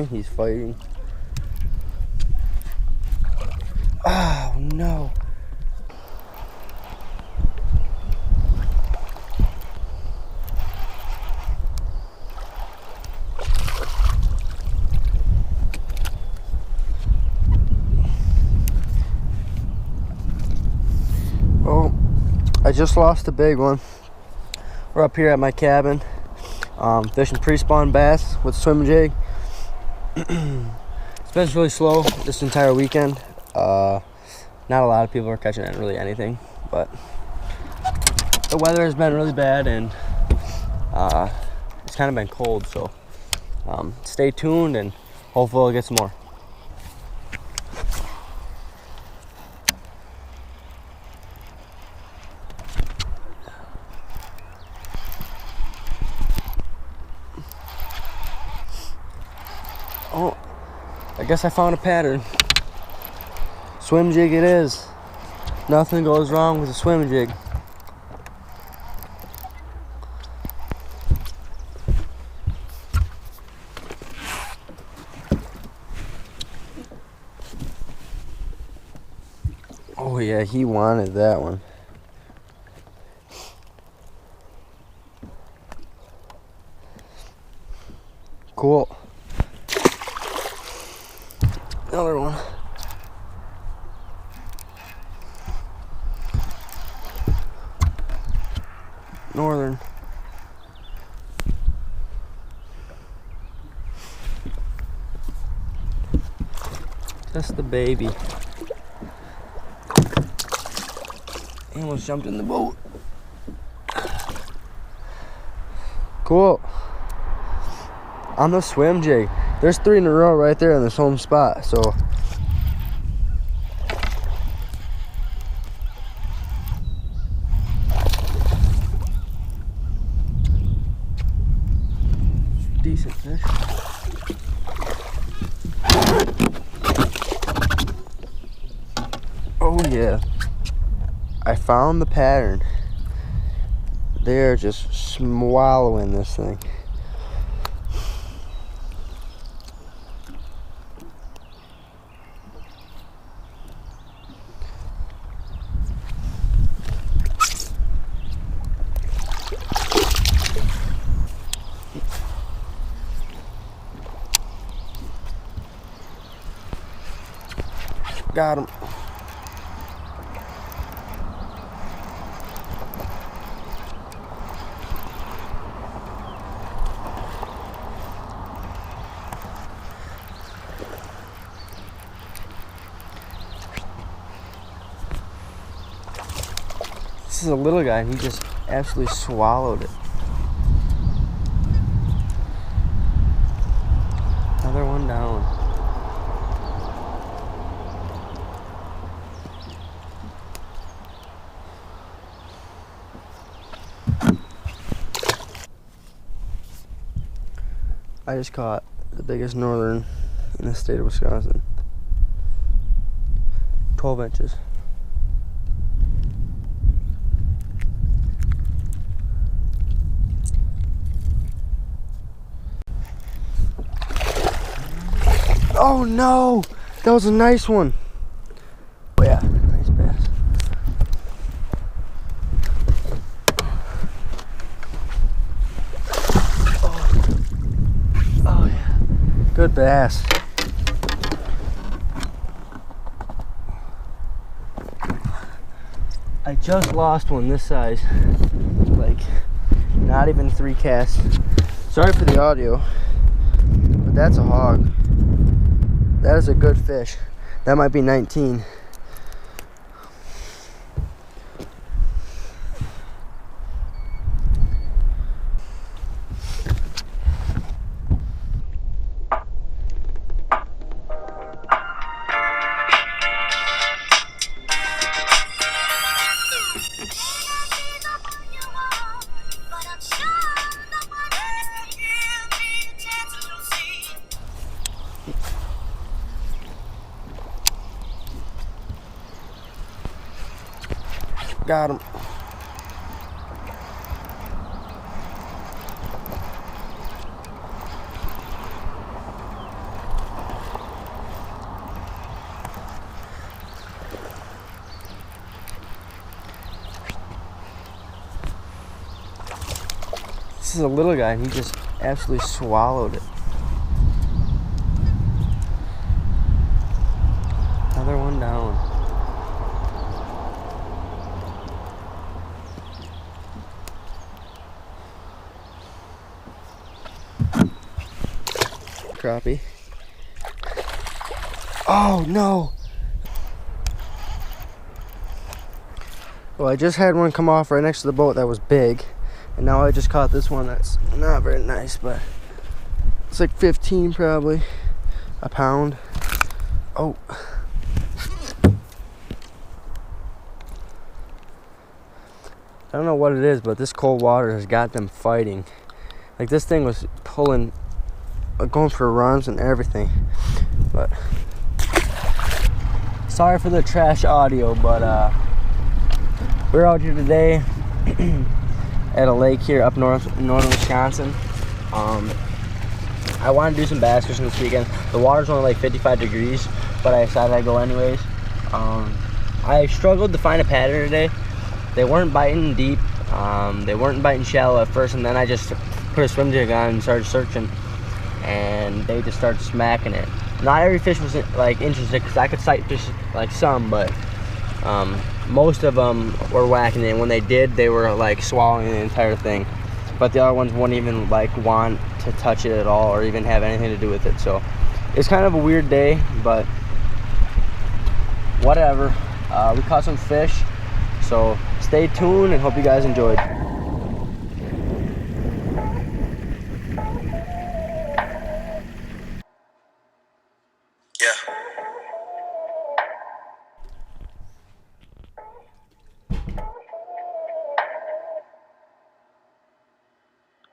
think he's fighting. Oh no. Oh, I just lost a big one. We're up here at my cabin, fishing pre-spawn bass with swim jig. It's been really slow this entire weekend. Not a lot of people are catching really anything, but the weather has been really bad and it's kind of been cold, so stay tuned and hopefully we'll get some more. Oh, I guess I found a pattern. Swim jig it is. Nothing goes wrong with a swim jig. Oh yeah, he wanted that one. Cool. Another one. Northern. Just the baby. He almost jumped in the boat. Cool. On the swim jig. There's 3 in a row right there in this home spot, so decent fish. Oh yeah, I found the pattern. They're just swallowing this thing. Got him. This is a little guy and he just absolutely swallowed it. Another one down. I just caught the biggest northern in the state of Wisconsin. 12 inches. Oh no! That was a nice one. Oh yeah, nice bass. Oh yeah, good bass. I just lost one this size. Like, not even 3 casts. Sorry for the audio, but that's a hog. That is a good fish. That might be 19. Got him. This is a little guy, and he just absolutely swallowed it. Another one down. Crappie. Oh no! Well, I just had one come off right next to the boat that was big, and now I just caught this one that's not very nice, but it's like 15 probably, a pound. Oh. I don't know what it is, but this cold water has got them fighting. Like, this thing was pulling, going for runs and everything. But sorry for the trash audio, but we're out here today at a lake here up northern Wisconsin. I wanted to do some bass fishing this weekend. The water's only like 55 degrees, but I decided I'd go anyways. I struggled to find a pattern today. They weren't biting deep. They weren't biting shallow at first, and then I just put a swim jig on and started searching, and they just started smacking it. Not every fish was like interested, because I could sight fish like some, but most of them were whacking it, and when they did, they were like swallowing the entire thing. But the other ones wouldn't even like want to touch it at all or even have anything to do with it. So it's kind of a weird day, but whatever. We caught some fish, so stay tuned and hope you guys enjoyed.